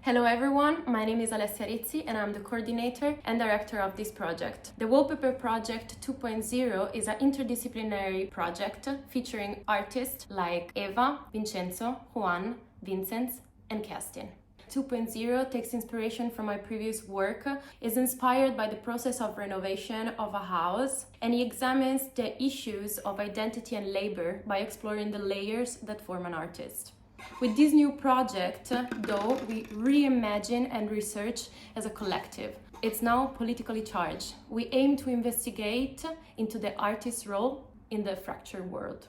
Hello everyone, my name is Alessia Rizzi and I'm the coordinator and director of this project. The Wallpaper Project 2.0 is an interdisciplinary project featuring artists like Eva, Vincenzo, Juan, Vinzenz and Kerstin. 2.0 takes inspiration from my previous work, is inspired by the process of renovation of a house, and he examines the issues of identity and labor by exploring the layers that form an artist. With this new project, though, we reimagine and research as a collective. It's now politically charged. We aim to investigate into the artist's role in the fractured world.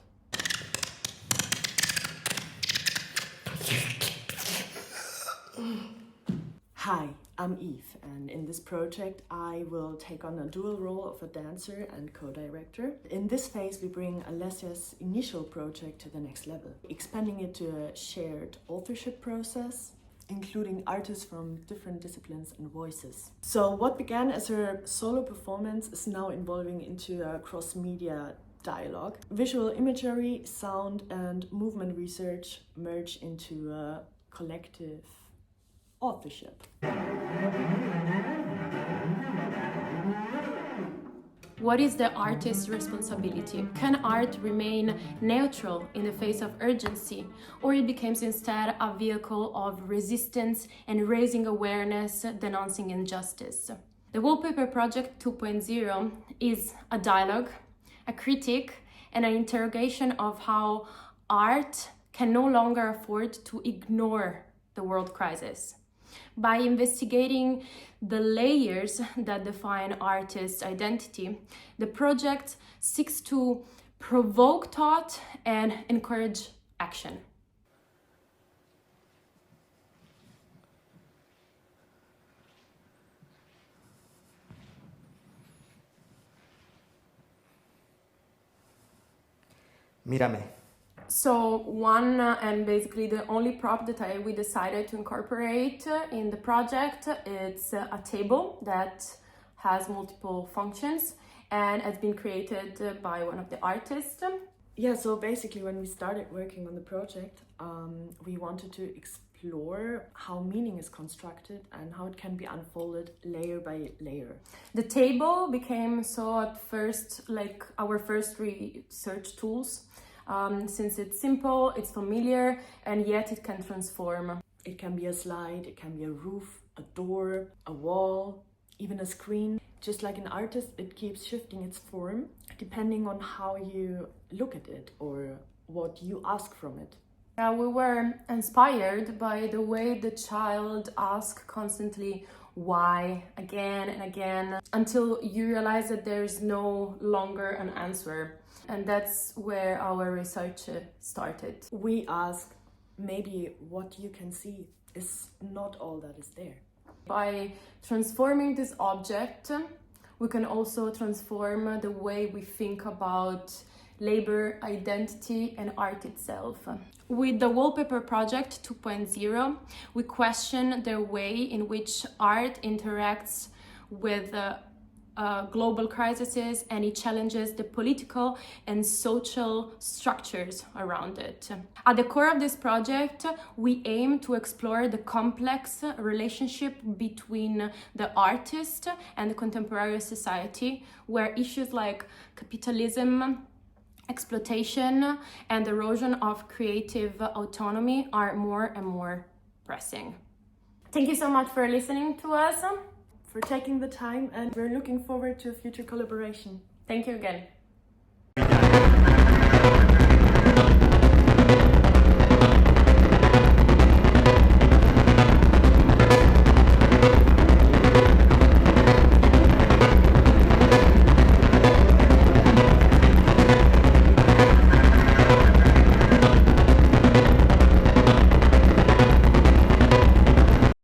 Hi, I'm Eve, and in this project I will take on a dual role of a dancer and co-director. In this phase we bring Alessia's initial project to the next level, expanding it to a shared authorship process, including artists from different disciplines and voices. So what began as her solo performance is now evolving into a cross-media dialogue. Visual imagery, sound and movement research merge into a collective authorship. What is the artist's responsibility? Can art remain neutral in the face of urgency, or it becomes instead a vehicle of resistance and raising awareness, denouncing injustice? The Wallpaper Project 2.0 is a dialogue, a critique, and an interrogation of how art can no longer afford to ignore the world crisis. By investigating the layers that define artists' identity, the project seeks to provoke thought and encourage action. Mírame. So one and basically the only prop that we decided to incorporate in the project, it's a table that has multiple functions and has been created by one of the artists. Yeah, so basically when we started working on the project, we wanted to explore how meaning is constructed and how it can be unfolded layer by layer. The table became so at first like our first research tools. Since it's simple, it's familiar, and yet it can transform. It can be a slide, it can be a roof, a door, a wall, even a screen. Just like an artist, it keeps shifting its form depending on how you look at it or what you ask from it. We were inspired by the way the child asks constantly why again and again until you realize that there's no longer an answer. And that's where our research started. We ask maybe what you can see is not all that is there. By transforming this object, we can also transform the way we think about labor, identity, and art itself. With the Wallpaper Project 2.0, we question the way in which art interacts with global crises, and it challenges the political and social structures around it. At the core of this project, we aim to explore the complex relationship between the artist and the contemporary society, where issues like capitalism, exploitation, and erosion of creative autonomy are more and more pressing. Thank you so much for listening to us. For taking the time, and we're looking forward to a future collaboration. Thank you again.